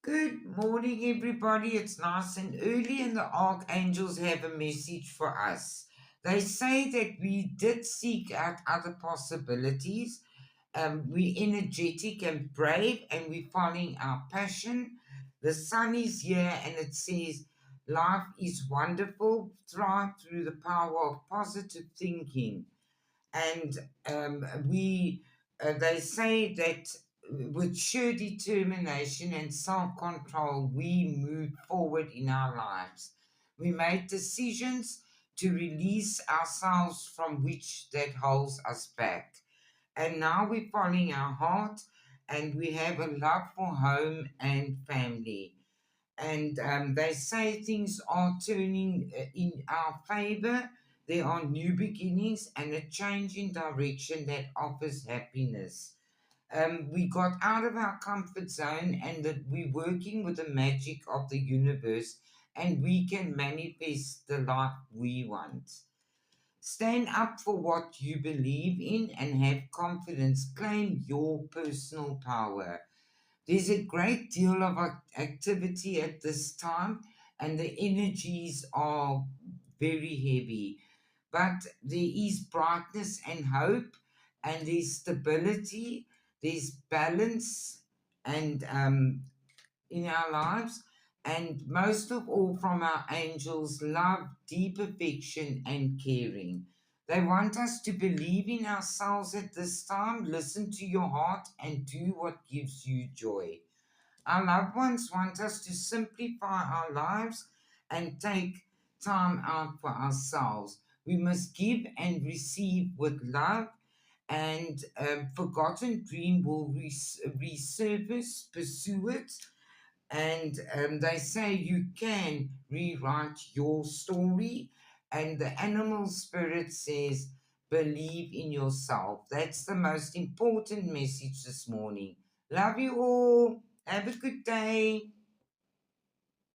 Good morning, everybody. It's nice and early, and the archangels have a message for us. They say that we did seek out other possibilities. We're energetic and brave, and we're following our passion. The sun is here, and it says, life is wonderful. Thrive through the power of positive thinking. And they say that with sheer determination and self-control we move forward in our lives. We make decisions to release ourselves from which that holds us back, and now we're following our heart, and we have a love for home and family. And they say things are turning in our favor. There are new beginnings and a change in direction that offers happiness. We got out of our comfort zone, and that we're working with the magic of the universe, and we can manifest the life we want. Stand up for what you believe in and have confidence. Claim your personal power. There's a great deal of activity at this time, and the energies are very heavy. But there is brightness and hope, and there's stability, there's balance, and in our lives, and most of all from our angels, love, deep affection, and caring. They want us to believe in ourselves at this time, listen to your heart, and do what gives you joy. Our loved ones want us to simplify our lives and take time out for ourselves. We must give and receive with love, and forgotten dream will resurface, pursue it. And they say you can rewrite your story. And the animal spirit says, believe in yourself. That's the most important message this morning. Love you all. Have a good day.